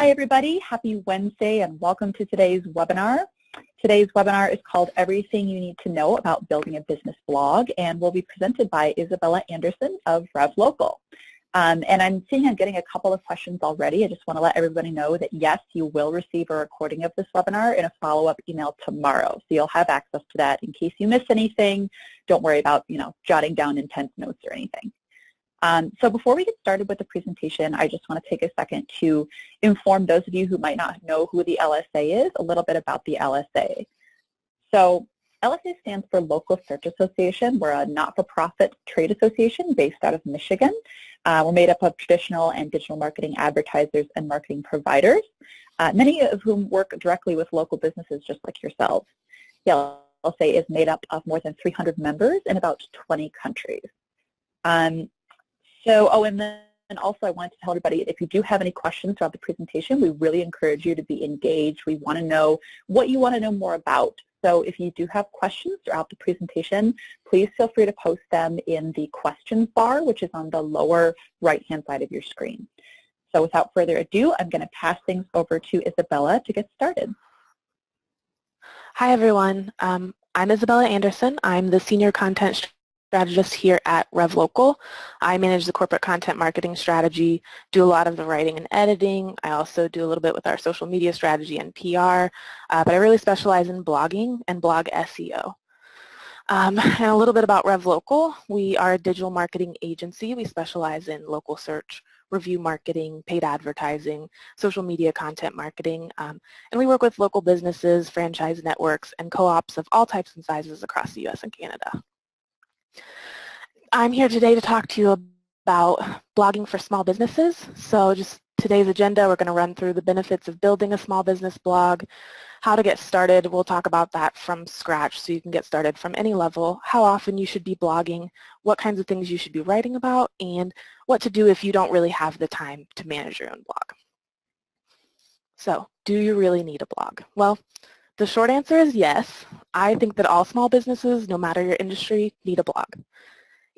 Hi everybody, happy Wednesday and welcome to today's webinar. Today's webinar is called Everything You Need to Know About Building a Business Blog and will be presented by Isabella Anderson of RevLocal. And I'm seeing I'm getting a couple of questions already. I just want to let everybody know that yes, you will receive a recording of this webinar in a follow-up email tomorrow. So you'll have access to that in case you miss anything. Don't worry about, jotting down intense notes or anything. So before we get started with the presentation, I just want to take a second to inform those of you who might not know who the LSA is, a little bit about the LSA. So LSA stands for Local Search Association. We're a not-for-profit trade association based out of Michigan. We're made up of traditional and digital marketing advertisers and marketing providers, many of whom work directly with local businesses just like yourselves. The LSA is made up of more than 300 members in about 20 countries. And then also I wanted to tell everybody, if you do have any questions throughout the presentation, we really encourage you to be engaged. We want to know what you want to know more about. So if you do have questions throughout the presentation, please feel free to post them in the questions bar, which is on the lower right-hand side of your screen. So without further ado, I'm going to pass things over to Isabella to get started. Hi everyone, I'm Isabella Anderson. I'm the Senior Content Strategist here at RevLocal. I manage the corporate content marketing strategy, do a lot of the writing and editing. I also do a little bit with our social media strategy and PR, but I really specialize in blogging and blog SEO. And a little bit about RevLocal. We are a digital marketing agency. We specialize in local search, review marketing, paid advertising, social media content marketing, and we work with local businesses, franchise networks, and co-ops of all types and sizes across the US and Canada. I'm here today to talk to you about blogging for small businesses. So just today's agenda, we're going to run through the benefits of building a small business blog, how to get started. We'll talk about that from scratch so you can get started from any level, how often you should be blogging, what kinds of things you should be writing about, and what to do if you don't really have the time to manage your own blog. So, do you really need a blog? Well, the short answer is yes. I think that all small businesses, no matter your industry, need a blog.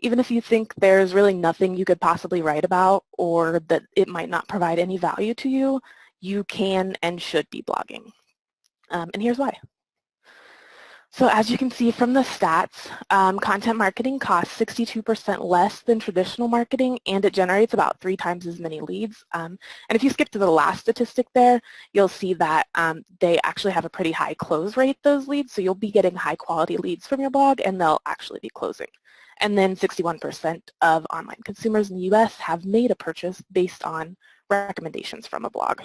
Even if you think there's really nothing you could possibly write about or that it might not provide any value to you, you can and should be blogging. And here's why. So as you can see from the stats, content marketing costs 62% less than traditional marketing, and it generates about 3 times as many leads. And if you skip to the last statistic there, you'll see that they actually have a pretty high close rate, those leads, so you'll be getting high quality leads from your blog and they'll actually be closing. And then 61% of online consumers in the US have made a purchase based on recommendations from a blog.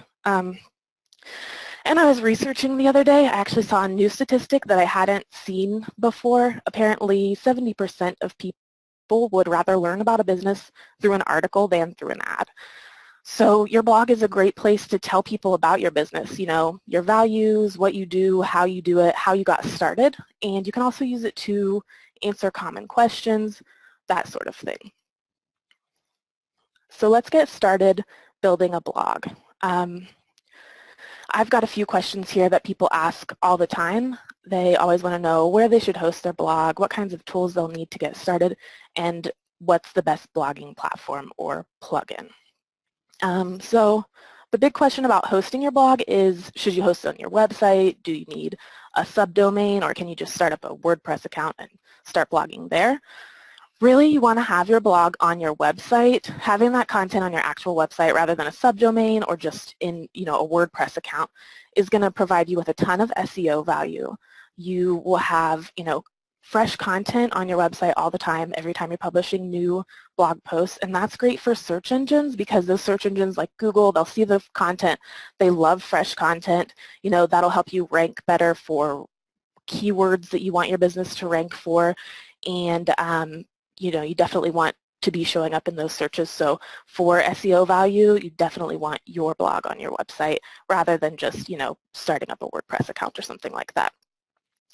And I was researching the other day, I actually saw a new statistic that I hadn't seen before. Apparently 70% of people would rather learn about a business through an article than through an ad. So your blog is a great place to tell people about your business, your values, what you do, how you do it, how you got started, and you can also use it to answer common questions, that sort of thing. So let's get started building a blog. I've got a few questions here that people ask all the time. They always want to know where they should host their blog, what kinds of tools they'll need to get started, and what's the best blogging platform or plugin. So the big question about hosting your blog is, should you host it on your website? Do you need a subdomain, or can you just start up a WordPress account and start blogging there? Really, you want to have your blog on your website. Having that content on your actual website rather than a subdomain or just in a WordPress account is going to provide you with a ton of SEO value. You will have fresh content on your website all the time, every time you're publishing new blog posts, and that's great for search engines because those search engines like Google, they'll see the content, they love fresh content, that'll help you rank better for keywords that you want your business to rank for, and you definitely want to be showing up in those searches. So for SEO value, you definitely want your blog on your website rather than just, starting up a WordPress account or something like that.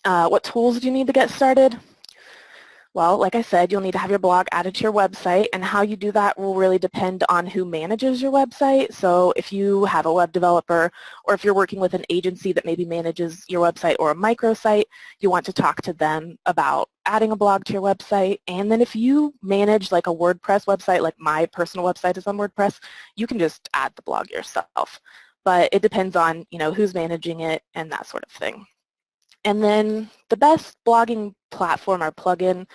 What tools do you need to get started? Well, like I said, you'll need to have your blog added to your website, and how you do that will really depend on who manages your website. So if you have a web developer, or if you're working with an agency that maybe manages your website or a microsite, you want to talk to them about adding a blog to your website. And then if you manage like a WordPress website, like my personal website is on WordPress, you can just add the blog yourself. but it depends on, who's managing it and that sort of thing. And then the best blogging platform or plugin,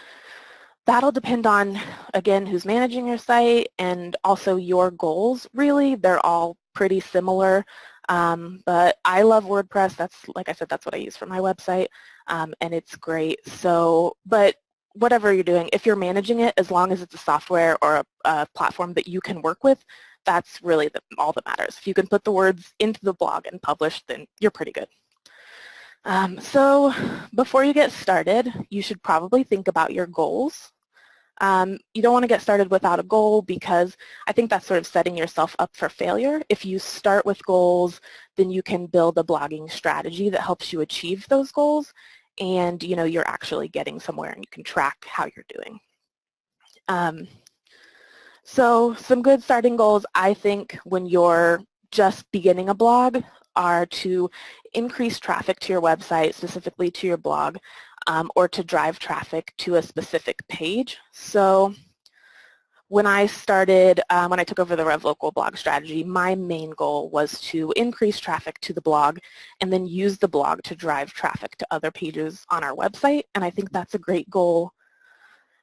that'll depend on, again, who's managing your site and also your goals. Really, they're all pretty similar, but I love WordPress. That's, like I said, that's what I use for my website, and it's great. So, but whatever you're doing, if you're managing it, as long as it's a software or a platform that you can work with, that's really all that matters. If you can put the words into the blog and publish, then you're pretty good. So before you get started, you should probably think about your goals. You don't want to get started without a goal because I think that's sort of setting yourself up for failure. If you start with goals, then you can build a blogging strategy that helps you achieve those goals, and you're actually getting somewhere and you can track how you're doing. So some good starting goals, I think, when you're just beginning a blog are to increase traffic to your website, specifically to your blog, or to drive traffic to a specific page. So when I started, when I took over the RevLocal blog strategy, my main goal was to increase traffic to the blog and then use the blog to drive traffic to other pages on our website. And I think that's a great goal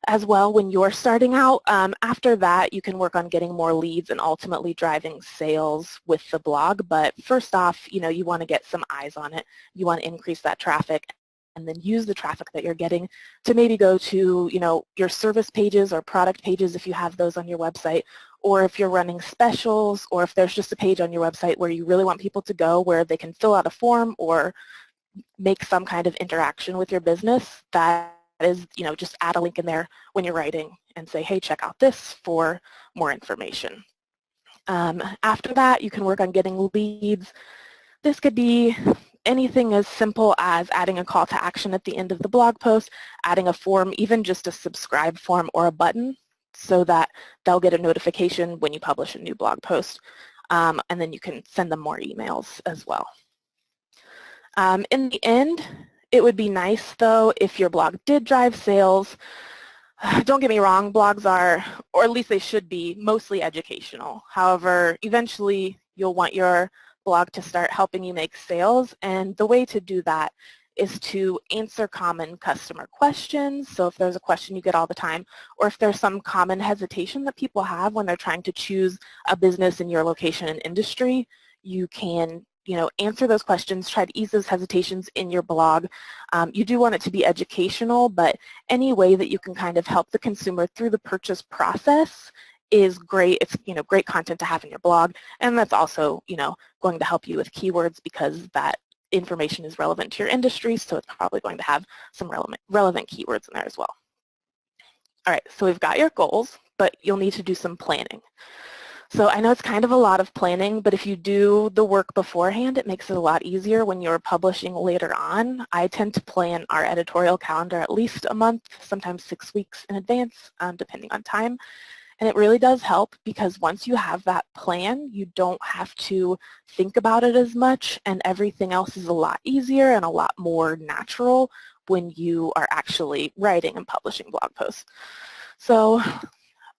as well when you're starting out. After that, you can work on getting more leads and ultimately driving sales with the blog. But first off, you want to get some eyes on it. You want to increase that traffic and then use the traffic that you're getting to maybe go to, your service pages or product pages if you have those on your website, or if you're running specials, or if there's just a page on your website where you really want people to go where they can fill out a form or make some kind of interaction with your business. That is, just add a link in there when you're writing and say, hey, check out this for more information. After that, you can work on getting leads. This could be anything as simple as adding a call to action at the end of the blog post, adding a form, even just a subscribe form or a button so that they'll get a notification when you publish a new blog post, and then you can send them more emails as well. In the end, it would be nice, though, if your blog did drive sales. Don't get me wrong, blogs are, or at least they should be, mostly educational. However, eventually you'll want your blog to start helping you make sales, and the way to do that is to answer common customer questions. So if there's a question you get all the time, or if there's some common hesitation that people have when they're trying to choose a business in your location and industry, you can answer those questions, try to ease those hesitations in your blog. You do want it to be educational, but any way that you can kind of help the consumer through the purchase process is great. It's, great content to have in your blog, and that's also, going to help you with keywords because that information is relevant to your industry, so it's probably going to have some relevant keywords in there as well. All right, so we've got your goals, but you'll need to do some planning. So I know it's kind of a lot of planning, but if you do the work beforehand, it makes it a lot easier when you're publishing later on. I tend to plan our editorial calendar at least a month, sometimes 6 weeks in advance, depending on time. And it really does help because once you have that plan, you don't have to think about it as much, and everything else is a lot easier and a lot more natural when you are actually writing and publishing blog posts. So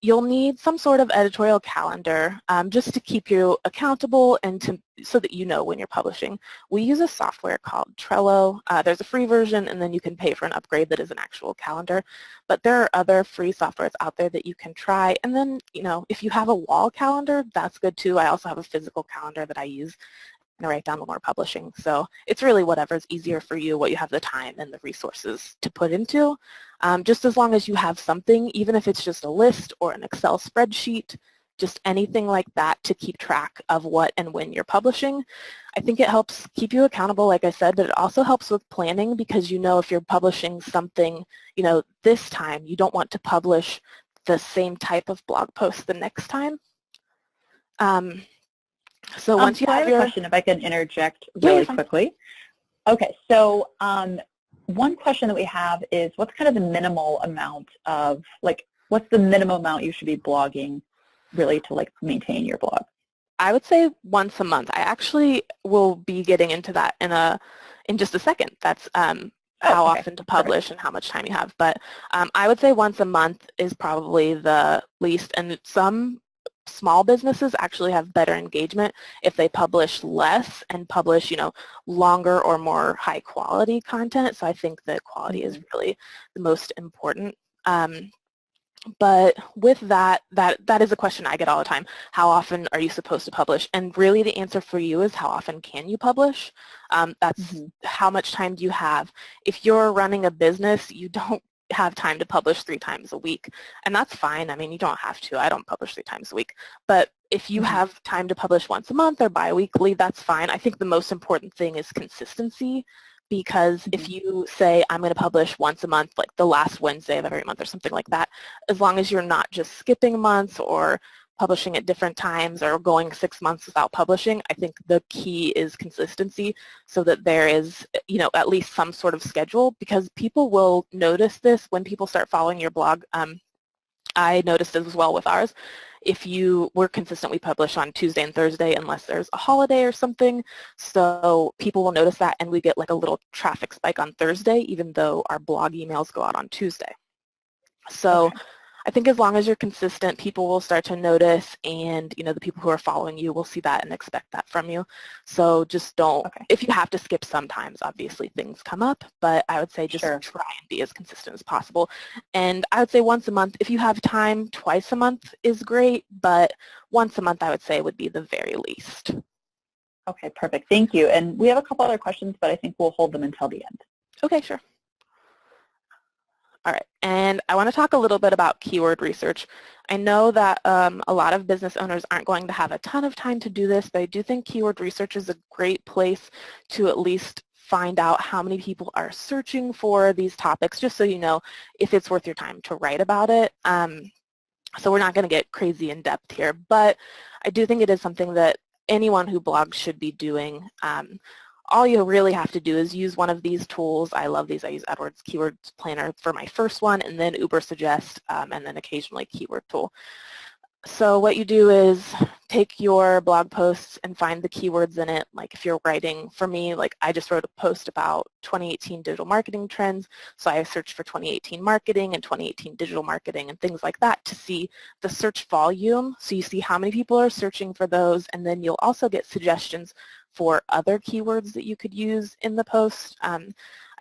you'll need some sort of editorial calendar just to keep you accountable and so that you know when you're publishing. We use a software called Trello. There's a free version, and then you can pay for an upgrade that is an actual calendar. But there are other free softwares out there that you can try. And then, if you have a wall calendar, that's good too. I also have a physical calendar that I use and I write down when we're publishing. So it's really whatever's easier for you, what you have the time and the resources to put into. Just as long as you have something, even if it's just a list or an Excel spreadsheet, just anything like that to keep track of what and when you're publishing. I think it helps keep you accountable, like I said, but it also helps with planning because if you're publishing something, this time, you don't want to publish the same type of blog post the next time. So once you have a question, if I can interject really quickly. Okay, so one question that we have is what's kind of the minimal amount of, what's the minimum amount you should be blogging really to maintain your blog? I would say once a month. I actually will be getting into that in just a second. That's how often to publish and how much time you have. But I would say once a month is probably the least, and some small businesses actually have better engagement if they publish less and publish, longer or more high quality content. So I think that quality is really the most important. But with that is a question I get all the time. How often are you supposed to publish? And really the answer for you is how often can you publish? That's how much time do you have. If you're running a business, you don't have time to publish 3 times a week. And that's fine. I mean, you don't have to. I don't publish 3 times a week. But if you have time to publish once a month or bi-weekly, that's fine. I think the most important thing is consistency. Because if you say, I'm going to publish once a month, like the last Wednesday of every month or something like that, as long as you're not just skipping months or publishing at different times or going 6 months without publishing, I think the key is consistency so that there is, at least some sort of schedule, because people will notice this when people start following your blog. I noticed it as well with ours. If you were consistent, we publish on Tuesday and Thursday unless there's a holiday or something. So people will notice that, and we get like a little traffic spike on Thursday, even though our blog emails go out on Tuesday. So I think as long as you're consistent, people will start to notice, and the people who are following you will see that and expect that from you. So just don't, if you have to skip sometimes, obviously things come up, but I would say just try and be as consistent as possible. And I would say once a month, if you have time, twice a month is great, but once a month I would say would be the very least. Okay, perfect. Thank you. And we have a couple other questions, but I think we'll hold them until the end. Okay, sure. All right, and I want to talk a little bit about keyword research. I know that a lot of business owners aren't going to have a ton of time to do this, but I do think keyword research is a great place to at least find out how many people are searching for these topics, just so you know if it's worth your time to write about it. So we're not going to get crazy in depth here, but I do think it is something that anyone who blogs should be doing. All you really have to do is use one of these tools. I love these. I use AdWords Keywords Planner for my first one, and then Ubersuggest, and then occasionally Keyword Tool. So what you do is take your blog posts and find the keywords in it. Like if you're writing, for me, like I just wrote a post about 2018 digital marketing trends, so I searched for 2018 marketing and 2018 digital marketing and things like that to see the search volume. So you see how many people are searching for those, and then you'll also get suggestions for other keywords that you could use in the post.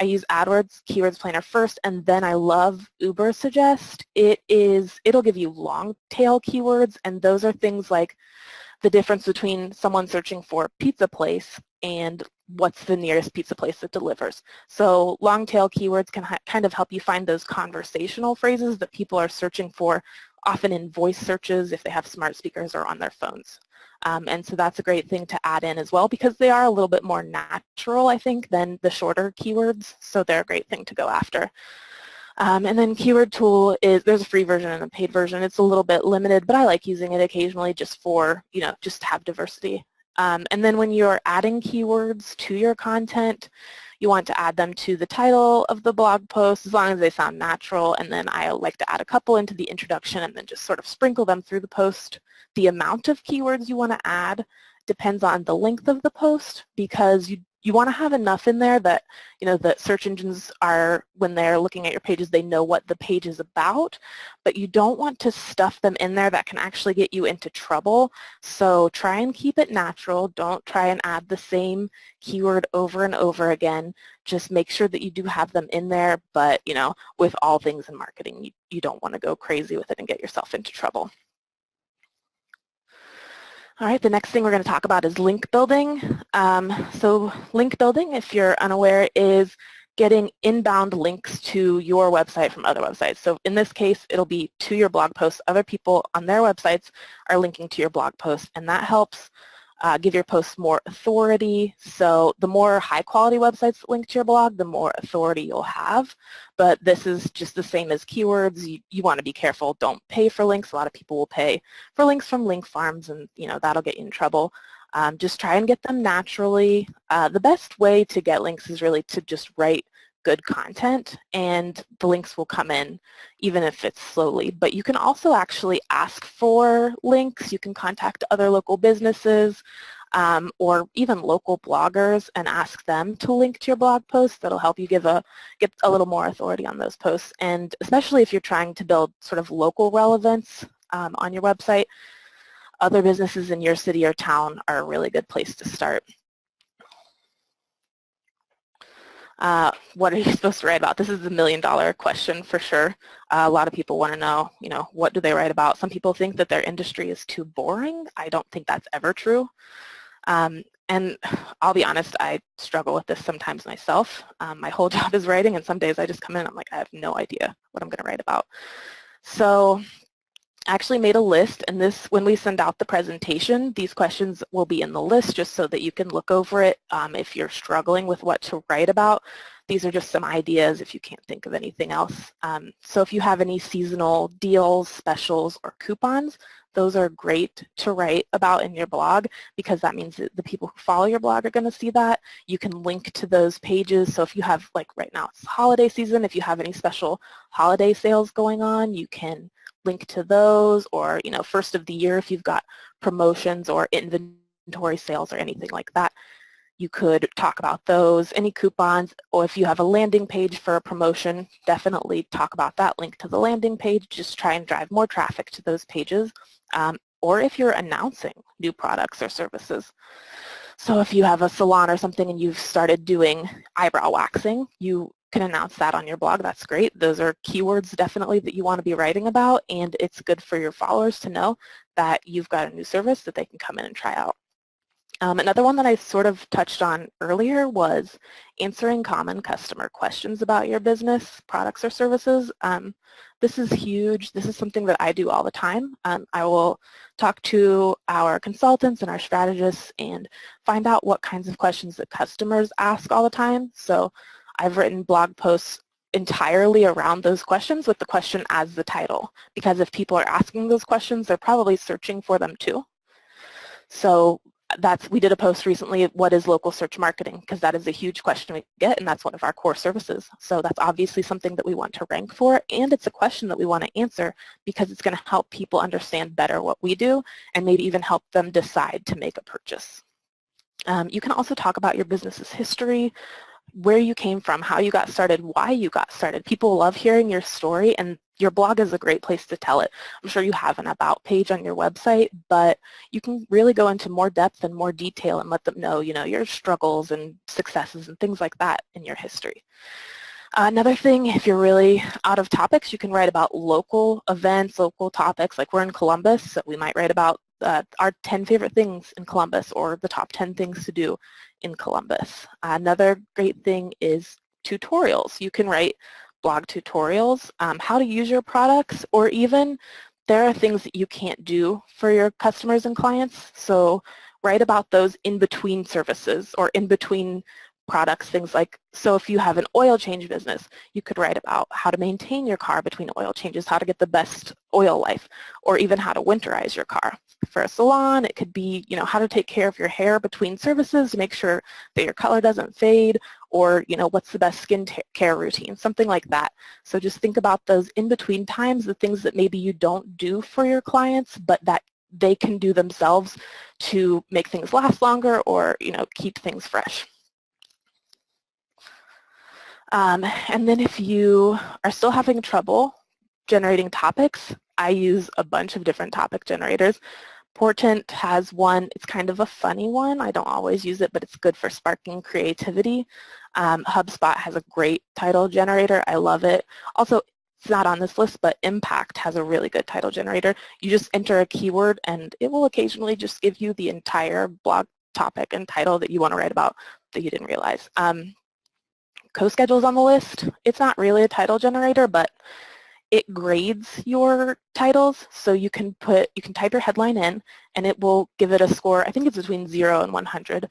I use AdWords Keywords Planner first, and then I love Ubersuggest. It'll give you long tail keywords, and those are things like the difference between someone searching for pizza place and what's the nearest pizza place that delivers. So long tail keywords can kind of help you find those conversational phrases that people are searching for, often in voice searches if they have smart speakers or on their phones. And so that's a great thing to add in as well, because they are a little bit more natural, I think, than the shorter keywords, so they're a great thing to go after. And then Keyword Tool there's a free version and a paid version. It's a little bit limited, but I like using it occasionally just for, just to have diversity. And then when you're adding keywords to your content, you want to add them to the title of the blog post as long as they sound natural, and then I like to add a couple into the introduction and then just sort of sprinkle them through the post. The amount of keywords you want to add depends on the length of the post, because you want to have enough in there that, that search engines are, when they're looking at your pages, they know what the page is about, but you don't want to stuff them in there that can actually get you into trouble. So try and keep it natural. Don't try and add the same keyword over and over again. Just make sure that you do have them in there, but, with all things in marketing, you don't want to go crazy with it and get yourself into trouble. All right, the next thing we're going to talk about is link building. So link building, if you're unaware, is getting inbound links to your website from other websites. So in this case, it'll be to your blog posts. Other people on their websites are linking to your blog posts, and that helps give your posts more authority. So the more high-quality websites that link to your blog, the more authority you'll have. But this is just the same as keywords. You want to be careful. Don't pay for links. A lot of people will pay for links from link farms, and that'll get you in trouble. Just try and get them naturally. The best way to get links is really to just write good content, and the links will come in even if it's slowly. But you can also actually ask for links. You can contact other local businesses or even local bloggers and ask them to link to your blog posts. That'll help you get a little more authority on those posts. And especially if you're trying to build sort of local relevance on your website, other businesses in your city or town are a really good place to start. What are you supposed to write about? This is the million-dollar question for sure. A lot of people want to know, what do they write about? Some people think that their industry is too boring. I don't think that's ever true. And I'll be honest, I struggle with this sometimes myself. My whole job is writing, and some days I just come in and I'm like, I have no idea what I'm going to write about. So I actually made a list, and when we send out the presentation, these questions will be in the list just so that you can look over it if you're struggling with what to write about. These are just some ideas if you can't think of anything else. So if you have any seasonal deals, specials, or coupons, those are great to write about in your blog because that means that the people who follow your blog are going to see that. You can link to those pages. So if you have, like right now it's holiday season, if you have any special holiday sales going on, you can link to those, or first of the year if you've got promotions or inventory sales or anything like that, you could talk about those. Any coupons, or if you have a landing page for a promotion, definitely talk about that. Link to the landing page, just try and drive more traffic to those pages. Or if you're announcing new products or services. So if you have a salon or something and you've started doing eyebrow waxing, you can announce that on your blog. That's great. Those are keywords definitely that you want to be writing about, and it's good for your followers to know that you've got a new service that they can come in and try out. Another one that I sort of touched on earlier was answering common customer questions about your business, products, or services. This is huge. This is something that I do all the time. I will talk to our consultants and our strategists and find out what kinds of questions that customers ask all the time. So I've written blog posts entirely around those questions with the question as the title, because if people are asking those questions, they're probably searching for them too. So we did a post recently, what is local search marketing? Because that is a huge question we get, and that's one of our core services. So that's obviously something that we want to rank for, and it's a question that we want to answer because it's going to help people understand better what we do and maybe even help them decide to make a purchase. You can also talk about your business's history, where you came from, how you got started, why you got started. People love hearing your story, and your blog is a great place to tell it. I'm sure you have an about page on your website, but you can really go into more depth and more detail and let them know, your struggles and successes and things like that in your history. Another thing, if you're really out of topics, you can write about local events, local topics. Like we're in Columbus, so we might write about our 10 favorite things in Columbus, or the top 10 things to do in Columbus. Another great thing is tutorials. You can write blog tutorials, how to use your products, or even there are things that you can't do for your customers and clients. So write about those in between services or in between products, things like, so if you have an oil change business, you could write about how to maintain your car between oil changes, how to get the best oil life, or even how to winterize your car. For a salon, it could be, how to take care of your hair between services to make sure that your color doesn't fade, or, what's the best skin care routine, something like that. So just think about those in-between times, the things that maybe you don't do for your clients, but that they can do themselves to make things last longer or, keep things fresh. And then if you are still having trouble generating topics, I use a bunch of different topic generators. Portent has one. It's kind of a funny one. I don't always use it, but it's good for sparking creativity. HubSpot has a great title generator. I love it. Also, it's not on this list, but Impact has a really good title generator. You just enter a keyword, and it will occasionally just give you the entire blog topic and title that you want to write about that you didn't realize. CoSchedule is on the list. It's not really a title generator, but it grades your titles, so you can type your headline in, and it will give it a score. I think it's between 0 and 100.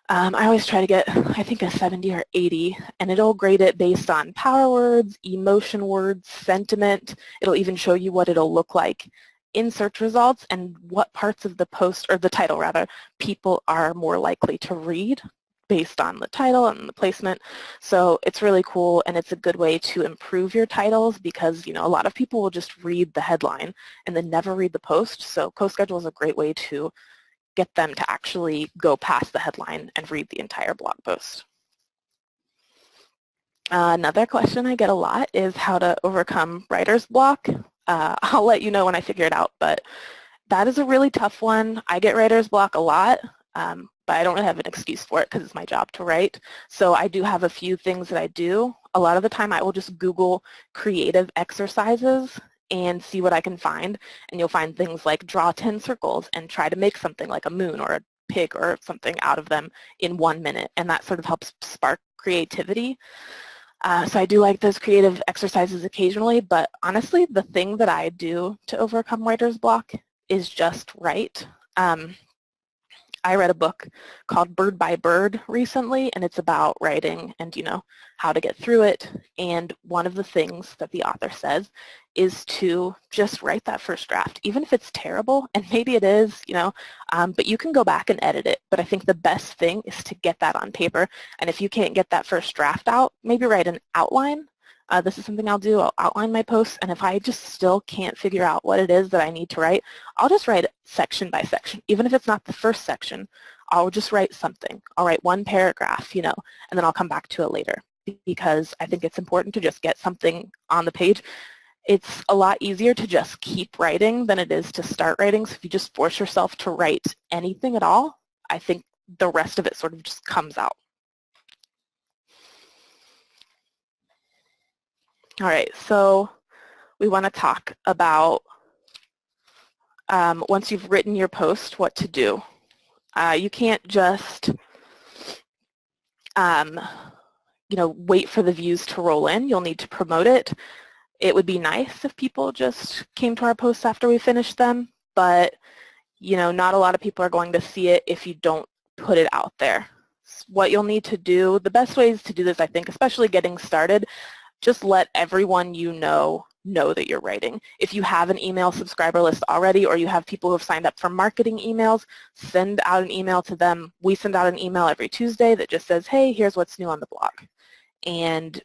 I always try to get, I think, a 70 or 80, and it'll grade it based on power words, emotion words, sentiment. It'll even show you what it'll look like in search results and what parts of the post, or the title rather, people are more likely to read based on the title and the placement. So it's really cool, and it's a good way to improve your titles because, a lot of people will just read the headline and then never read the post. So CoSchedule is a great way to get them to actually go past the headline and read the entire blog post. Another question I get a lot is how to overcome writer's block. I'll let you know when I figure it out, but That is a really tough one. I get writer's block a lot, but I don't really have an excuse for it because it's my job to write. So I do have a few things that I do. A lot of the time I will just Google creative exercises and see what I can find. And you'll find things like draw 10 circles and try to make something like a moon or a pig or something out of them in 1 minute. And that sort of helps spark creativity. So I do like those creative exercises occasionally, but honestly, the thing that I do to overcome writer's block is just write. I read a book called Bird by Bird recently, and it's about writing and, how to get through it. And one of the things that the author says is to just write that first draft, even if it's terrible, and maybe it is, but you can go back and edit it. But I think the best thing is to get that on paper. And if you can't get that first draft out, maybe write an outline. This is something I'll do. I'll outline my posts, and if I just still can't figure out what it is that I need to write, I'll just write section by section. Even if it's not the first section, I'll just write something. I'll write one paragraph, and then I'll come back to it later, because I think it's important to just get something on the page. It's a lot easier to just keep writing than it is to start writing, so if you just force yourself to write anything at all, I think the rest of it sort of just comes out. All right, so we want to talk about once you've written your post, what to do. You can't just wait for the views to roll in. You'll need to promote it. It would be nice if people just came to our posts after we finished them, but not a lot of people are going to see it if you don't put it out there. What you'll need to do, the best ways to do this, I think, especially getting started, just let everyone you know that you're writing. If you have an email subscriber list already, or you have people who have signed up for marketing emails, send out an email to them. We send out an email every Tuesday that just says, hey, here's what's new on the blog. And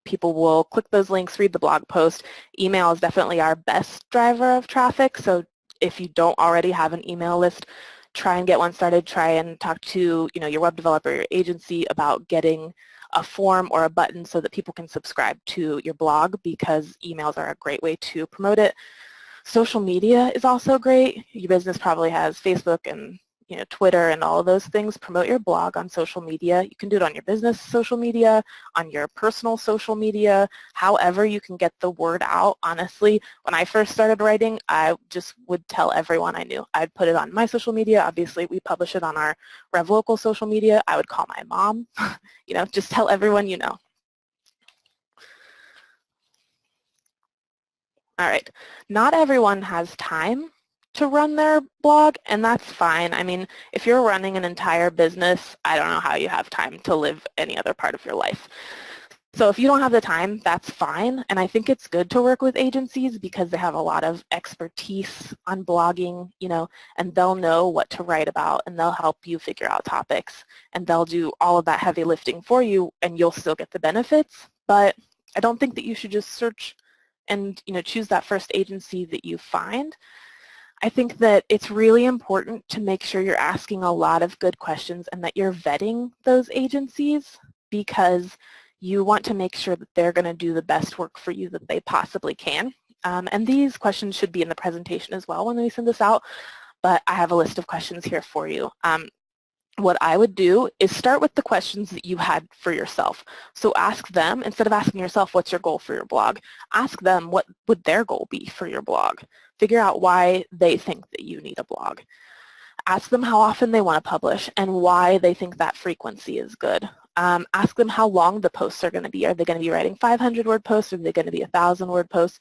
people will click those links, read the blog post. Email is definitely our best driver of traffic, so if you don't already have an email list, try and get one started. Try and talk to your web developer, your agency about getting a form or a button so that people can subscribe to your blog, because emails are a great way to promote it. Social media is also great. Your business probably has Facebook and Twitter and all of those things. Promote your blog on social media. You can do it on your business social media, on your personal social media, however you can get the word out. Honestly, when I first started writing, I just would tell everyone I knew. I'd put it on my social media. Obviously, we publish it on our RevLocal social media. I would call my mom, just tell everyone you know. All right, not everyone has time to run their blog, and that's fine. I mean, if you're running an entire business, I don't know how you have time to live any other part of your life. So if you don't have the time, that's fine, and I think it's good to work with agencies because they have a lot of expertise on blogging, and they'll know what to write about, and they'll help you figure out topics, and they'll do all of that heavy lifting for you, and you'll still get the benefits. But I don't think that you should just search and choose that first agency that you find. I think that it's really important to make sure you're asking a lot of good questions and that you're vetting those agencies, because you want to make sure that they're going to do the best work for you that they possibly can. And these questions should be in the presentation as well when we send this out, but I have a list of questions here for you. What I would do is start with the questions that you had for yourself. So ask them, instead of asking yourself, what's your goal for your blog? Ask them, what would their goal be for your blog? Figure out why they think that you need a blog. Ask them how often they want to publish and why they think that frequency is good. Ask them how long the posts are going to be. Are they going to be writing 500-word posts? Are they going to be 1,000-word posts?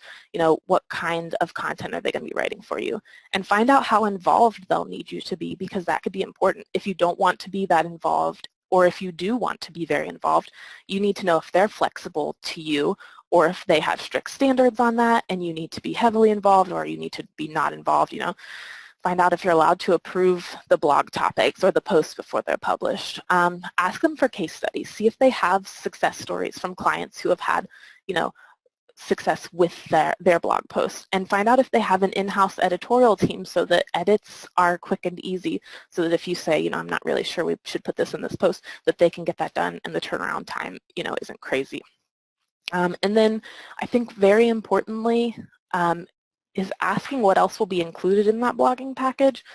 What kind of content are they going to be writing for you? And find out how involved they'll need you to be, because that could be important. If you don't want to be that involved, or if you do want to be very involved, you need to know if they're flexible to you, or if they have strict standards on that and you need to be heavily involved, or you need to be not involved. Find out if you're allowed to approve the blog topics or the posts before they're published. Ask them for case studies. See if they have success stories from clients who have had, success with their blog posts, and find out if they have an in-house editorial team so that edits are quick and easy, so that if you say, I'm not really sure we should put this in this post, that they can get that done and the turnaround time, isn't crazy. And then I think very importantly, is asking what else will be included in that blogging package.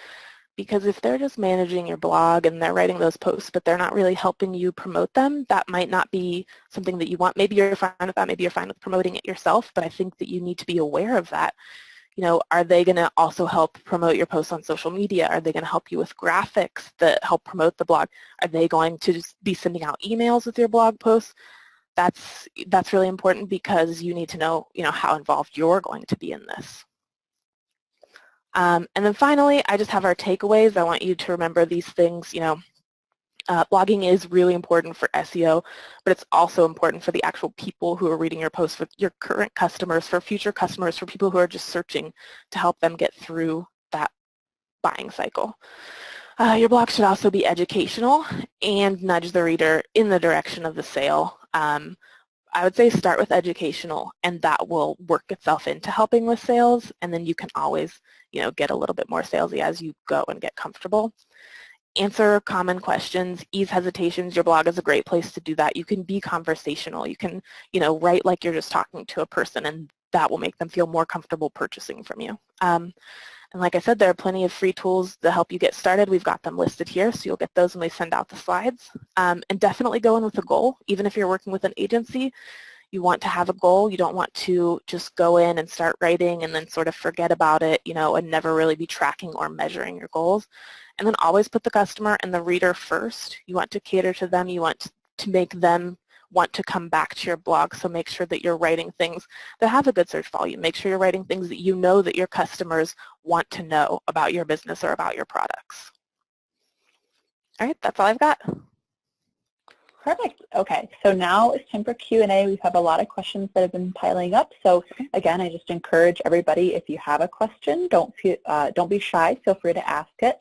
Because if they're just managing your blog and they're writing those posts, but they're not really helping you promote them, that might not be something that you want. Maybe you're fine with that. Maybe you're fine with promoting it yourself, but I think that you need to be aware of that. You know, are they going to also help promote your posts on social media? Are they going to help you with graphics that help promote the blog? Are they going to just be sending out emails with your blog posts? That's really important because you need to know, you know, how involved you're going to be in this. And then finally, I just have our takeaways. I want you to remember these things. You know, blogging is really important for SEO, but it's also important for the actual people who are reading your posts, for your current customers, for future customers, for people who are just searching to help them get through that buying cycle. Your blog should also be educational and nudge the reader in the direction of the sale. I would say start with educational, and that will work itself into helping with sales, and then you can always, you know, get a little bit more salesy as you go and get comfortable. Answer common questions, ease hesitations. Your blog is a great place to do that. You can be conversational. You can, you know, write like you're just talking to a person, and that will make them feel more comfortable purchasing from you. And like I said, there are plenty of free tools to help you get started. We've got them listed here, so you'll get those when we send out the slides. And definitely go in with a goal. Even if you're working with an agency, you want to have a goal. You don't want to just go in and start writing and then sort of forget about it, you know, and never really be tracking or measuring your goals. And then always put the customer and the reader first. You want to cater to them. You want to make them want to come back to your blog, so make sure that you're writing things that have a good search volume. Make sure you're writing things that you know that your customers want to know about your business or about your products. All right, that's all I've got. Perfect. Okay, so now it's time for Q&A. We have a lot of questions that have been piling up. So again, I just encourage everybody, if you have a question, don't be shy. Feel free to ask it.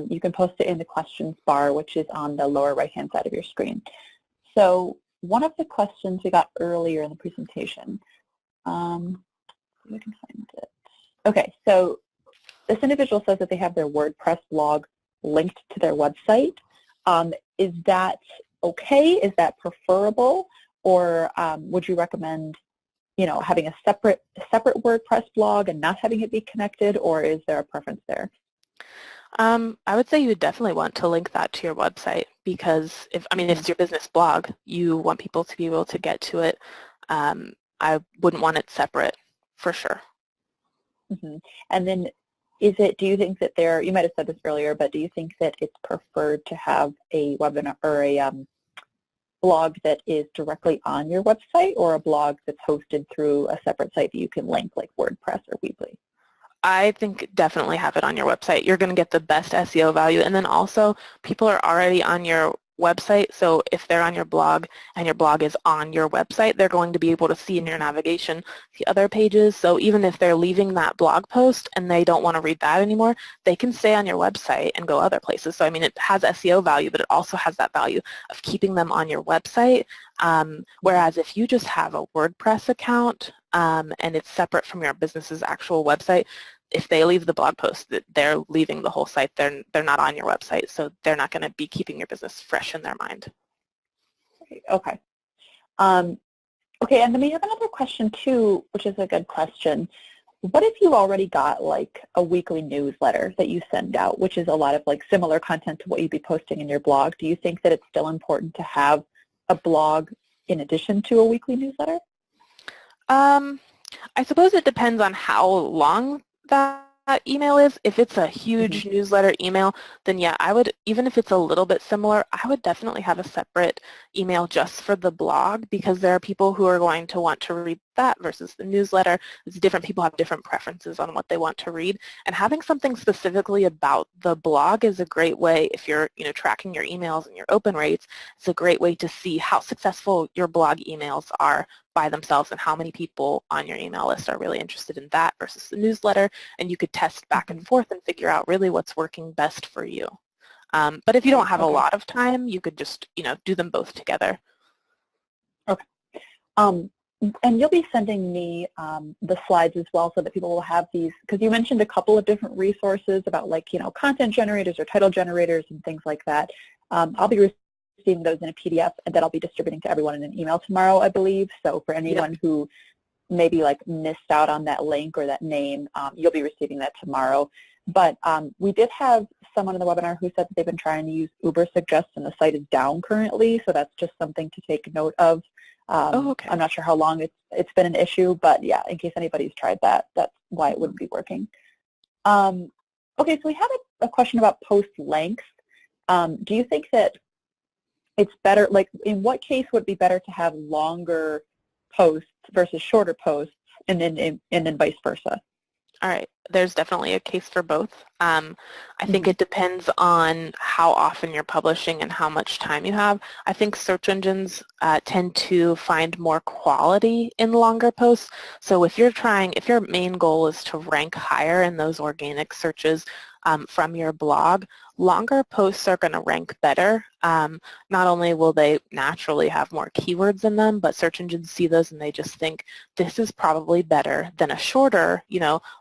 You can post it in the questions bar, which is on the lower right-hand side of your screen. So one of the questions we got earlier in the presentation, if I can find it. Okay, so this individual says that they have their WordPress blog linked to their website. Is that okay? Is that preferable? Or would you recommend, you know, having a separate WordPress blog and not having it be connected, or is there a preference there? I would say you would definitely want to link that to your website, because if it's your business blog, you want people to be able to get to it. I wouldn't want it separate, for sure. Mm-hmm. And then do you think that you might have said this earlier, but do you think that it's preferred to have a webinar or a blog that is directly on your website, or a blog that's hosted through a separate site that you can link, like WordPress or Weebly? I think definitely have it on your website. You're going to get the best SEO value, and then also people are already on your website, so if they're on your blog and your blog is on your website, they're going to be able to see in your navigation the other pages. So even if they're leaving that blog post and they don't want to read that anymore, they can stay on your website and go other places. So I mean, it has SEO value, but it also has that value of keeping them on your website. Whereas if you just have a WordPress account and it's separate from your business's actual website, if they leave the blog post, they're leaving the whole site. They're not on your website, so they're not going to be keeping your business fresh in their mind. Okay. Okay, and then we have another question too, which is a good question. What if you already got like a weekly newsletter that you send out, which is a lot of like similar content to what you'd be posting in your blog? Do you think that it's still important to have a blog in addition to a weekly newsletter? I suppose it depends on how long that email is. If it's a huge newsletter email, then yeah, I would, even if it's a little bit similar, I would definitely have a separate email just for the blog, because there are people who are going to want to read that versus the newsletter. It's different people have different preferences on what they want to read, and having something specifically about the blog is a great way. If you're tracking your emails and your open rates, it's a great way to see how successful your blog emails are by themselves and how many people on your email list are really interested in that versus the newsletter, and you could test back and forth and figure out really what's working best for you. But if you don't have a lot of time, you could just do them both together. Okay. And you'll be sending me the slides as well, so that people will have these, because you mentioned a couple of different resources about like content generators or title generators and things like that. I'll be receiving those in a PDF, and that I'll be distributing to everyone in an email tomorrow, I believe. So for anyone who maybe like missed out on that link or that name, you'll be receiving that tomorrow. But we did have someone in the webinar who said that they've been trying to use Uber Suggest and the site is down currently, so that's just something to take note of. Okay. I'm not sure how long it's been an issue, but yeah, in case anybody's tried that, that's why it wouldn't be working. Okay, so we have a question about post length. Do you think that it's better, like in what case would it be better to have longer posts versus shorter posts, and then vice versa? All right, there's definitely a case for both. I think it depends on how often you're publishing and how much time you have. I think search engines tend to find more quality in longer posts. So if your main goal is to rank higher in those organic searches from your blog, longer posts are going to rank better. Not only will they naturally have more keywords in them, but search engines see those and they just think this is probably better than a shorter,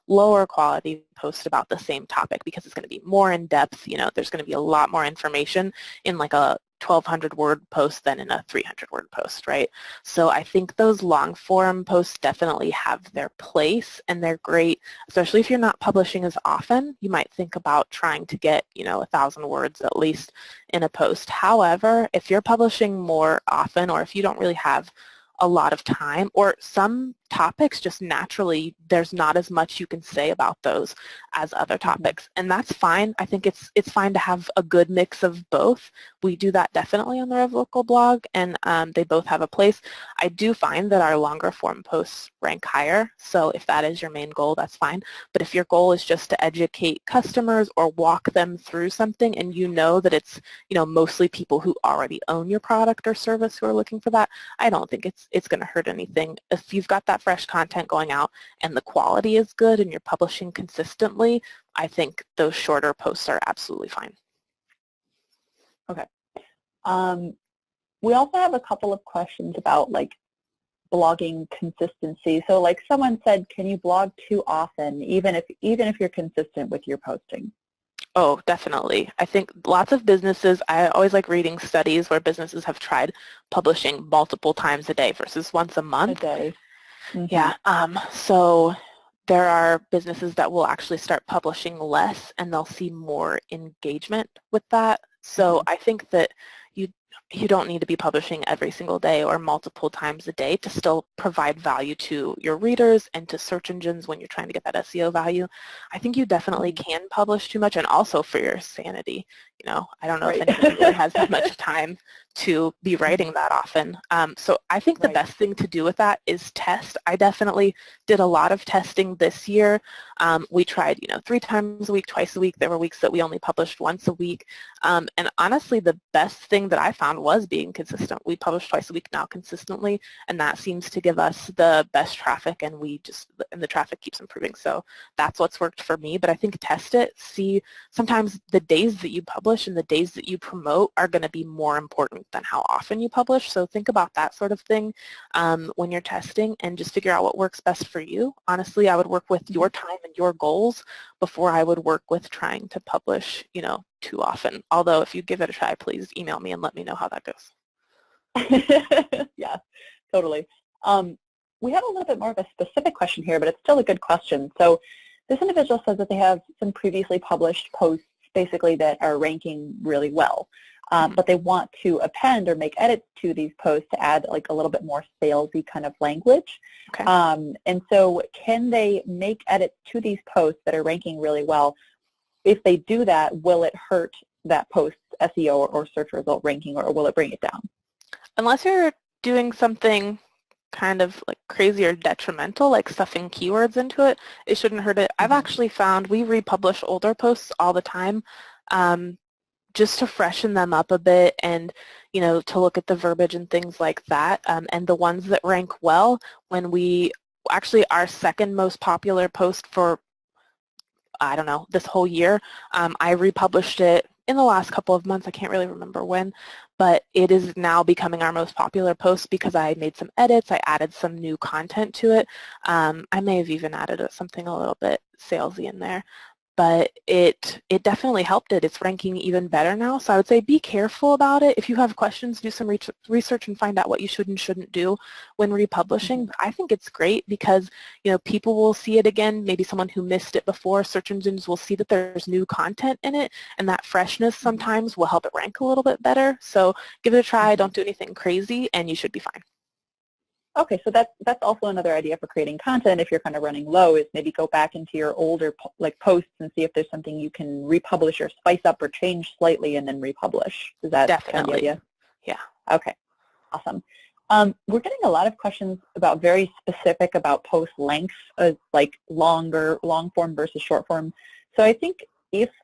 lower quality post about the same topic, because it's going to be more in depth. There's going to be a lot more information in like a 1,200 word post than in a 300 word post, right? So I think those long form posts definitely have their place, and they're great, especially if you're not publishing as often. You might think about trying to get 1,000 words at least in a post. However, if you're publishing more often, or if you don't really have a lot of time, or some topics just naturally there's not as much you can say about those as other topics, and that's fine. I think it's fine to have a good mix of both. We do that definitely on the RevLocal blog, and they both have a place. I do find that our longer form posts rank higher, so if that is your main goal, that's fine. But if your goal is just to educate customers or walk them through something, and that it's mostly people who already own your product or service who are looking for that, I don't think it's going to hurt anything. If you've got that fresh content going out and the quality is good and you're publishing consistently, I think those shorter posts are absolutely fine. Okay. We also have a couple of questions about like blogging consistency. So like someone said, can you blog too often, even if you're consistent with your posting? Oh, definitely. I think lots of businesses, I always like reading studies where businesses have tried publishing multiple times a day versus once a month. A day. Yeah, so there are businesses that will actually start publishing less and they'll see more engagement with that. So I think that you don't need to be publishing every single day or multiple times a day to still provide value to your readers and to search engines when you're trying to get that SEO value. I think you definitely can publish too much, and also for your sanity. I don't know if anybody really has that much time to be writing that often. So I think the best thing to do with that is test. I definitely did a lot of testing this year. We tried, 3 times a week, twice a week. There were weeks that we only published once a week. And honestly, the best thing that I found was being consistent. We publish twice a week now consistently, and that seems to give us the best traffic, and the traffic keeps improving. So that's what's worked for me. But I think test it. See, sometimes the days that you publish and the days that you promote are going to be more important than how often you publish. So think about that sort of thing when you're testing, and just figure out what works best for you. Honestly, I would work with your time and your goals before I would work with trying to publish, too often. Although if you give it a try, please email me and let me know how that goes. Yeah, totally. We have a little bit more of a specific question here, but it's still a good question. So this individual says that they have some previously published posts basically that are ranking really well, but they want to append or make edits to these posts to add like a little bit more salesy kind of language. Okay. And so can they make edits to these posts that are ranking really well? If they do that, will it hurt that post's SEO or search result ranking, or will it bring it down? Unless you're doing something kind of like crazy or detrimental, like stuffing keywords into it, it shouldn't hurt it. I've actually found we republish older posts all the time just to freshen them up a bit, and to look at the verbiage and things like that. And the ones that rank well, when we actually, our second most popular post for, I don't know, this whole year, I republished it in the last couple of months. I can't really remember when, but it is now becoming our most popular post because I made some edits. I added some new content to it. I may have even added something a little bit salesy in there. but it definitely helped it. It's ranking even better now. So I would say be careful about it. If you have questions, do some research and find out what you should and shouldn't do when republishing. But I think it's great because, you know, people will see it again. Maybe someone who missed it before. Search engines will see that there's new content in it, and that freshness sometimes will help it rank a little bit better. So give it a try. Don't do anything crazy, and you should be fine. Okay, so that's also another idea for creating content if you're kind of running low, is maybe go back into your older posts and see if there's something you can republish or spice up or change slightly and then republish. Is that kind of the idea? Yeah. Okay, awesome. We're getting a lot of questions about very specific about post lengths, like long form versus short form. So I think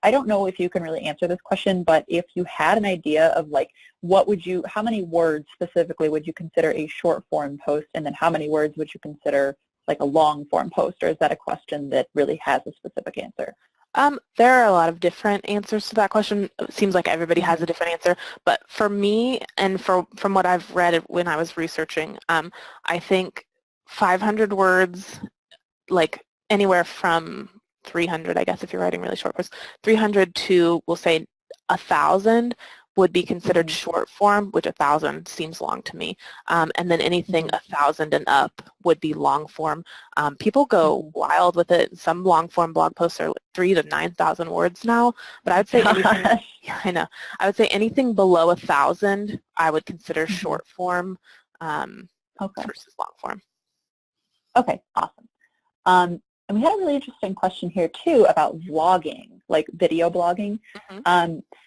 I don't know if you can really answer this question, but if you had an idea of like, how many words specifically would you consider a short form post, and then how many words would you consider like a long form post, or is that a question that really has a specific answer? There are a lot of different answers to that question. It seems like everybody has a different answer, but for me and from what I've read when I was researching, I think 500 words, like anywhere from 300, I guess if you're writing really short posts, 300 to, we'll say, 1,000 would be considered short form, which 1,000 seems long to me. And then anything 1,000 and up would be long form. People go wild with it. Some long form blog posts are 3,000 to 9,000 words now, but I would say anything, yeah, I know. I would say anything below 1,000 I would consider short form versus long form. Okay, awesome. And we had a really interesting question here too about vlogging, like video blogging.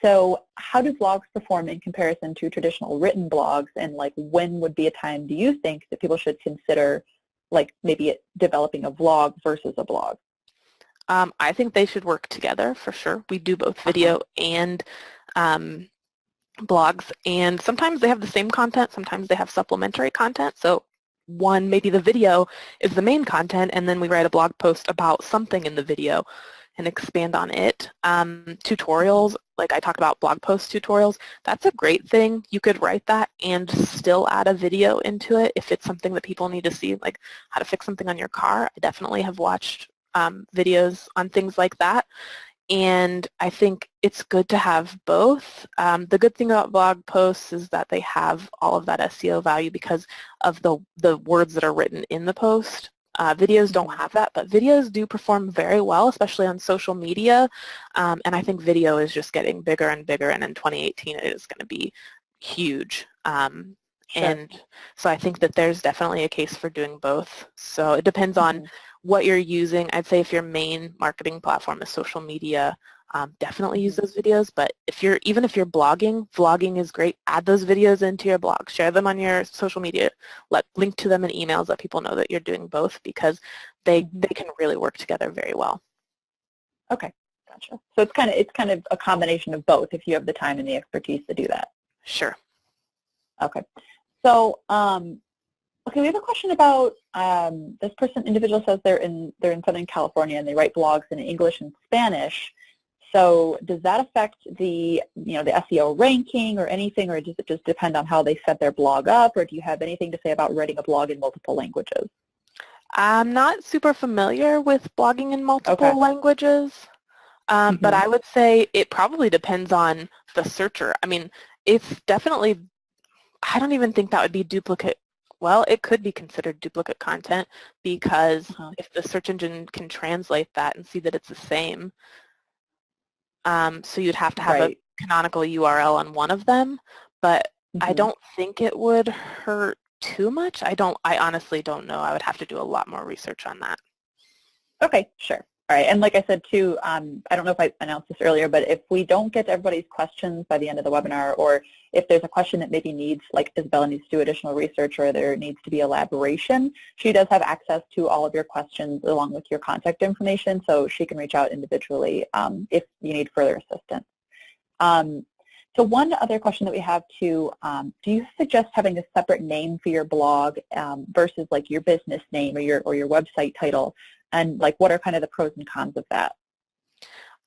So how do vlogs perform in comparison to traditional written blogs, and like when would be a time, do you think, that people should consider like maybe developing a vlog versus a blog? I think they should work together for sure. We do both video and blogs, and sometimes they have the same content, sometimes they have supplementary content. So maybe the video is the main content, and then we write a blog post about something in the video and expand on it. Tutorials, like I talked about blog post tutorials, that's a great thing. You could write that and still add a video into it if it's something that people need to see, like how to fix something on your car. I definitely have watched videos on things like that. And I think it's good to have both. The good thing about blog posts is that they have all of that SEO value because of the words that are written in the post. Videos don't have that, but videos do perform very well, especially on social media. And I think video is just getting bigger and bigger, and in 2018 it is going to be huge. And so I think that there's definitely a case for doing both. So it depends on what you're using. I'd say if your main marketing platform is social media, definitely use those videos. But even if you're blogging, vlogging is great. Add those videos into your blog. Share them on your social media. Link to them in emails, let people know that you're doing both, because they can really work together very well. Okay, gotcha. So it's kind of a combination of both if you have the time and the expertise to do that. Sure. Okay. So okay, we have a question about this individual says they're in Southern California and they write blogs in English and Spanish. So does that affect the SEO ranking or anything, or does it just depend on how they set their blog up, or do you have anything to say about writing a blog in multiple languages? I'm not super familiar with blogging in multiple languages, but I would say it probably depends on the searcher. I mean, it's definitely, I don't even think that would be duplicate. Well, it could be considered duplicate content because if the search engine can translate that and see that it's the same, so you'd have to have a canonical URL on one of them, but I don't think it would hurt too much. I honestly don't know. I would have to do a lot more research on that. Okay, sure. All right, and like I said too, I don't know if I announced this earlier, but if we don't get to everybody's questions by the end of the webinar, or if there's a question that maybe needs, like Isabella needs to do additional research, or there needs to be elaboration, she does have access to all of your questions along with your contact information, so she can reach out individually if you need further assistance. So one other question that we have too, do you suggest having a separate name for your blog versus like your business name or your website title? And like, what are kind of the pros and cons of that?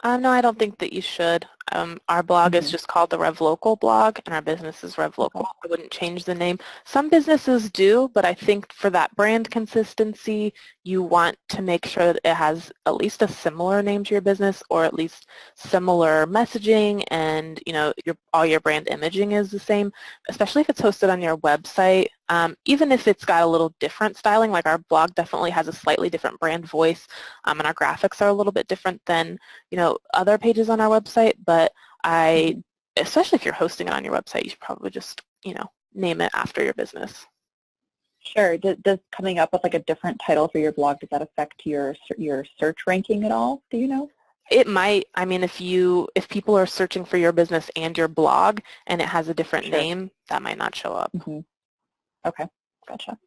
No, I don't think that you should. Our blog is just called the Rev Local blog, and our business is Rev Local. Okay. I wouldn't change the name. Some businesses do, but I think for that brand consistency, you want to make sure that it has at least a similar name to your business, or at least similar messaging, and all your brand imaging is the same, especially if it's hosted on your website. Even if it's got a little different styling, like our blog definitely has a slightly different brand voice, and our graphics are a little bit different than other pages on our website, but especially if you're hosting it on your website, you should probably just name it after your business. Sure. Does coming up with like a different title for your blog, does that affect your search ranking at all? Do you know? It might. I mean, if people are searching for your business and your blog and it has a different name, that might not show up. Okay, gotcha.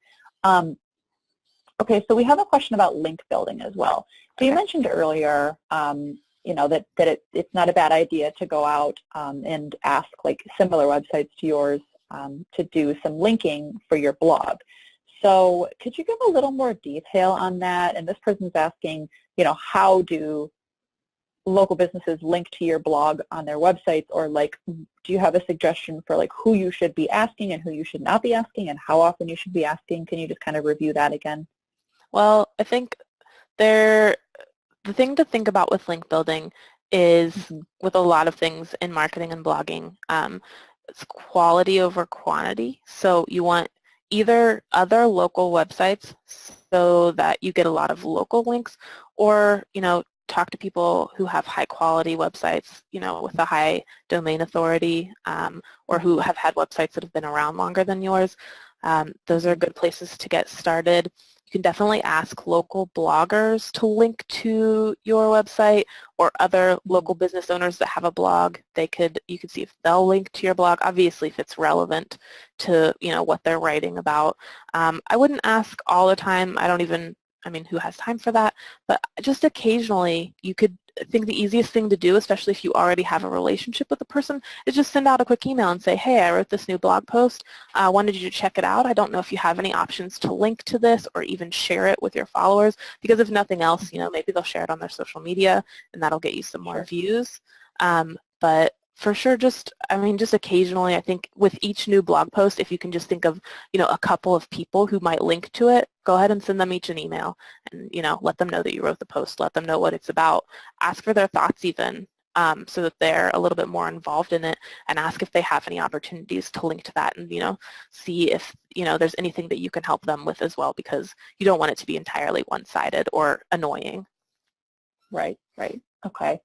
Okay, so we have a question about link building as well. So you mentioned earlier, that it's not a bad idea to go out and ask like similar websites to yours to do some linking for your blog. So could you give a little more detail on that? And this person's asking, how do local businesses link to your blog on their websites, or like, do you have a suggestion for like who you should be asking and who you should not be asking and how often you should be asking? Can you just kind of review that again? Well, I think the thing to think about with link building is with a lot of things in marketing and blogging, it's quality over quantity. So you want either other local websites so that you get a lot of local links, or talk to people who have high quality websites, with a high domain authority, or who have had websites that have been around longer than yours. Those are good places to get started. You can definitely ask local bloggers to link to your website, or other local business owners that have a blog. You could see if they'll link to your blog, obviously if it's relevant to what they're writing about. I wouldn't ask all the time. Who has time for that? But just occasionally, I think the easiest thing to do, especially if you already have a relationship with the person, is just send out a quick email and say, hey, I wrote this new blog post. I wanted you to check it out. I don't know if you have any options to link to this or even share it with your followers, because if nothing else, maybe they'll share it on their social media and that'll get you some more views. But for sure, just occasionally, I think with each new blog post, if you can just think of, a couple of people who might link to it, go ahead and send them each an email and, let them know that you wrote the post, let them know what it's about, ask for their thoughts even, so that they're a little bit more involved in it, and ask if they have any opportunities to link to that, and, see if, there's anything that you can help them with as well, because you don't want it to be entirely one-sided or annoying. Right. Okay.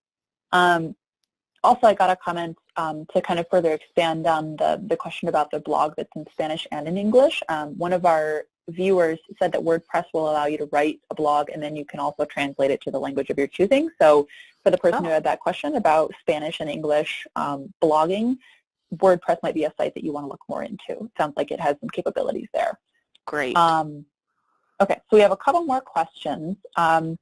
Also, I got a comment to kind of further expand on the question about the blog that's in Spanish and in English. One of our viewers said that WordPress will allow you to write a blog and then you can also translate it to the language of your choosing. So for the person who had that question about Spanish and English blogging, WordPress might be a site that you want to look more into. It sounds like it has some capabilities there. Great. Okay, so we have a couple more questions. So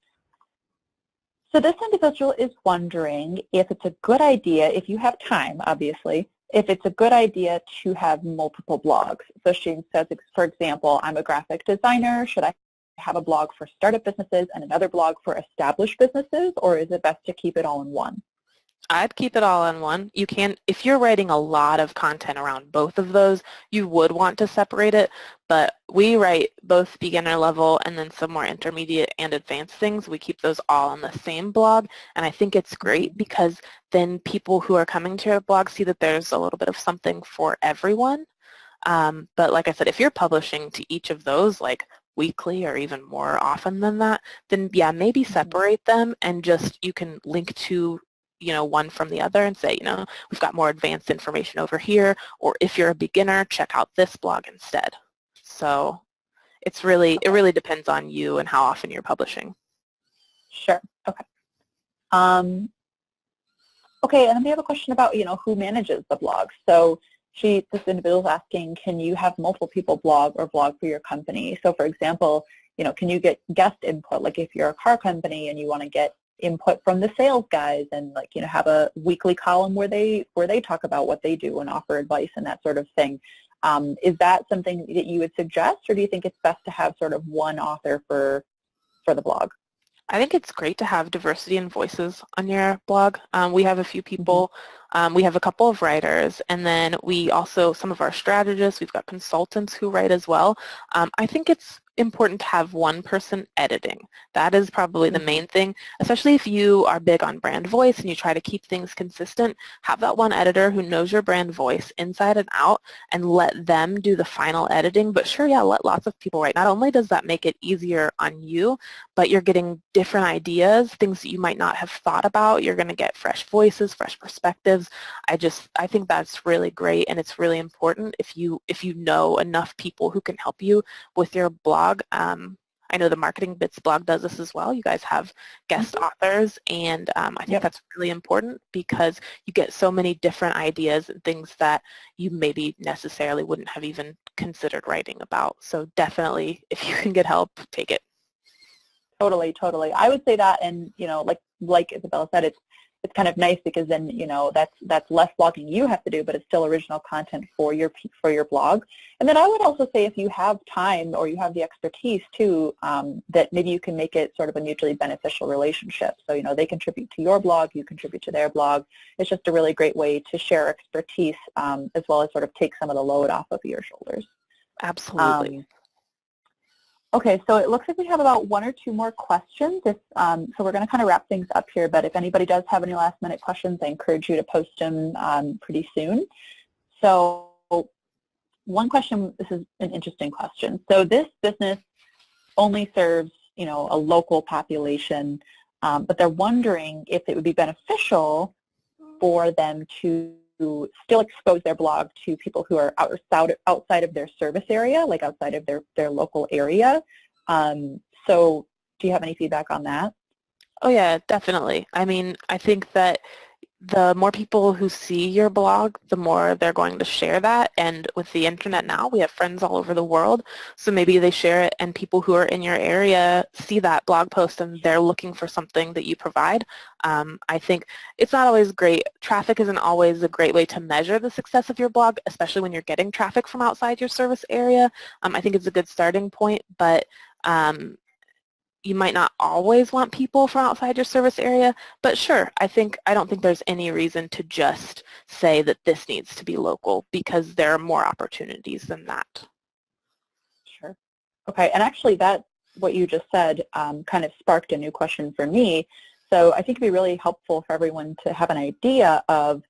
this individual is wondering if it's a good idea, if you have time, obviously, if it's a good idea to have multiple blogs. So she says, for example, I'm a graphic designer. Should I have a blog for startup businesses and another blog for established businesses, or is it best to keep it all in one? I'd keep it all in one. You can, if you're writing a lot of content around both of those, you would want to separate it, but we write both beginner level and then some more intermediate and advanced things. We keep those all on the same blog, and I think it's great because then people who are coming to your blog see that there's a little bit of something for everyone. But like I said, if you're publishing to each of those, like weekly or even more often than that, then yeah, maybe separate them, and just you can link to one from the other and say, we've got more advanced information over here, or if you're a beginner, check out this blog instead. So it really depends on you and how often you're publishing. Sure. Okay. Okay, and then we have a question about, who manages the blog. So this individual is asking, can you have multiple people blog or blog for your company? So for example, can you get guest input? Like if you're a car company and you want to get input from the sales guys and have a weekly column where they talk about what they do and offer advice and that sort of thing. Is that something that you would suggest, or do you think it's best to have sort of one author for the blog? I think it's great to have diversity in voices on your blog. We have a few people, we have a couple of writers, and then we also, some of our strategists, we've got consultants who write as well. I think it's important to have one person editing. That is probably the main thing, especially if you are big on brand voice and you try to keep things consistent. Have that one editor who knows your brand voice inside and out and let them do the final editing. But sure, yeah, let lots of people write. Not only does that make it easier on you, but you're getting different ideas, things that you might not have thought about. You're going to get fresh voices, fresh perspectives. I think that's really great, and it's really important if you know enough people who can help you with your blog. I know the MarketingBitz blog does this as well. You guys have guest authors, and I think that's really important because you get so many different ideas and things that you maybe necessarily wouldn't have even considered writing about. So definitely, if you can get help, take it. Totally, totally. I would say that, and like Isabella said, it's kind of nice because then that's less blogging you have to do, but it's still original content for your blog. And then I would also say if you have time or you have the expertise too, that maybe you can make it sort of a mutually beneficial relationship. So they contribute to your blog, you contribute to their blog. It's just a really great way to share expertise as well as sort of take some of the load off of your shoulders. Absolutely. Okay, so it looks like we have about one or two more questions. So we're going to kind of wrap things up here, but if anybody does have any last-minute questions, I encourage you to post them pretty soon. So one question, this is an interesting question. So this business only serves, a local population, but they're wondering if it would be beneficial for them to still expose their blog to people who are outside of their service area, like outside of their local area. So do you have any feedback on that? Oh yeah, definitely. I mean, I think that the more people who see your blog, the more they're going to share that. And with the internet now, we have friends all over the world. So maybe they share it and people who are in your area see that blog post and they're looking for something that you provide. I think it's not always great. Traffic isn't always a great way to measure the success of your blog, especially when you're getting traffic from outside your service area. I think it's a good starting point, but you might not always want people from outside your service area, but sure, I don't think there's any reason to just say that this needs to be local because there are more opportunities than that. Sure. Okay, and actually what you just said kind of sparked a new question for me. So I think it'd be really helpful for everyone to have an idea of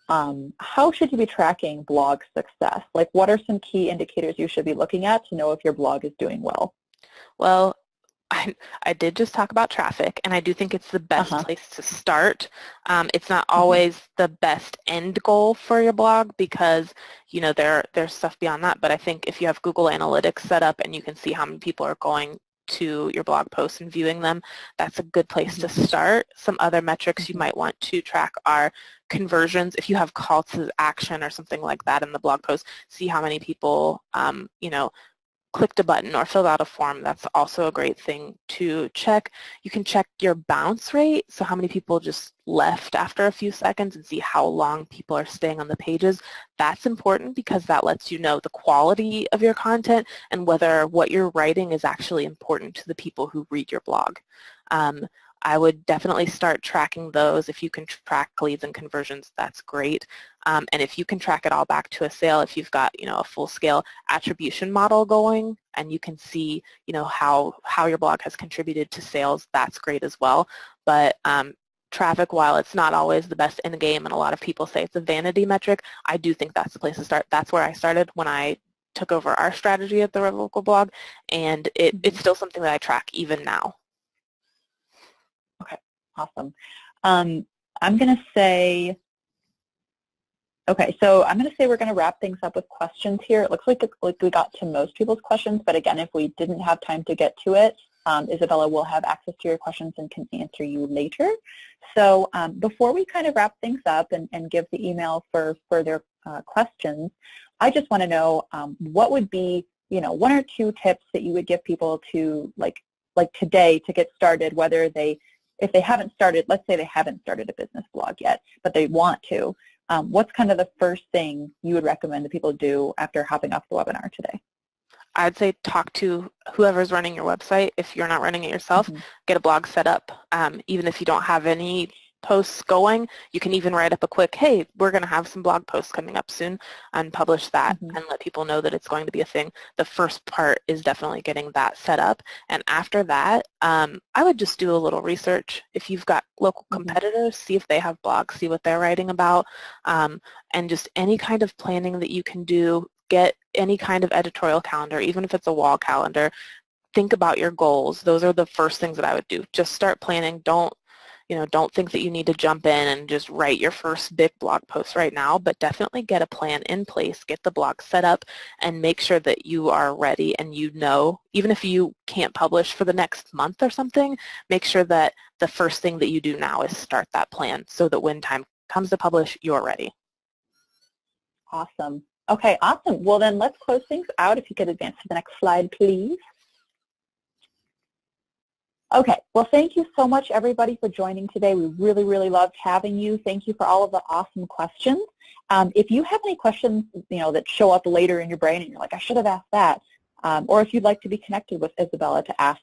how should you be tracking blog success? Like what are some key indicators you should be looking at to know if your blog is doing well? Well, I did just talk about traffic, and I do think it's the best place to start. It's not always the best end goal for your blog because, there's stuff beyond that, but I think if you have Google Analytics set up and you can see how many people are going to your blog posts and viewing them, that's a good place to start. Some other metrics you might want to track are conversions. If you have call to action or something like that in the blog post, see how many people, clicked a button or filled out a form. That's also a great thing to check. You can check your bounce rate, so how many people just left after a few seconds, and see how long people are staying on the pages. That's important because that lets you know the quality of your content and whether what you're writing is actually important to the people who read your blog. I would definitely start tracking those. If you can track leads and conversions, that's great. And if you can track it all back to a sale, if you've got a full-scale attribution model going and you can see how your blog has contributed to sales, that's great as well. But traffic, while it's not always the best in the game, and a lot of people say it's a vanity metric, I do think that's the place to start. That's where I started when I took over our strategy at the Rev Local blog, and it's still something that I track even now. Okay, awesome. I'm going to say, we're going to wrap things up with questions here. It looks like we got to most people's questions, but again, if we didn't have time to get to it, Isabella will have access to your questions and can answer you later. So before we kind of wrap things up and give the email for further questions, I just want to know what would be, one or two tips that you would give people to like today to get started, if they haven't started, let's say they haven't started a business blog yet, but they want to. What's kind of the first thing you would recommend that people do after hopping off the webinar today? I'd say talk to whoever's running your website. If you're not running it yourself, get a blog set up. Even if you don't have any posts going, you can even write up a quick, hey, we're going to have some blog posts coming up soon, and publish that and let people know that it's going to be a thing. The first part is definitely getting that set up, and after that, I would just do a little research. If you've got local competitors, see if they have blogs, see what they're writing about, and just any kind of planning that you can do. Get any kind of editorial calendar, even if it's a wall calendar. Think about your goals. Those are the first things that I would do. Just start planning. Don't think that you need to jump in and just write your first big blog post right now, but definitely get a plan in place, get the blog set up, and make sure that you are ready and even if you can't publish for the next month or something, make sure that the first thing that you do now is start that plan so that when time comes to publish, you're ready. Awesome. Okay, awesome. Well, then let's close things out. If you could advance to the next slide, please. Okay, well, thank you so much, everybody, for joining today. We really, really loved having you. Thank you for all of the awesome questions. If you have any questions, that show up later in your brain and you're like, I should have asked that, or if you'd like to be connected with Isabella to ask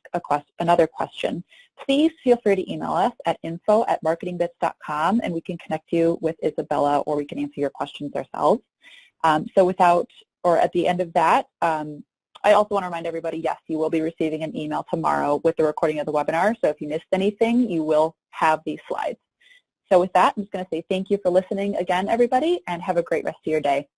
another question, please feel free to email us at info@marketingbitz.com, and we can connect you with Isabella, or we can answer your questions ourselves. At the end of that, I also want to remind everybody, yes, you will be receiving an email tomorrow with the recording of the webinar. So if you missed anything, you will have these slides. So with that, I'm just going to say thank you for listening again, everybody, and have a great rest of your day.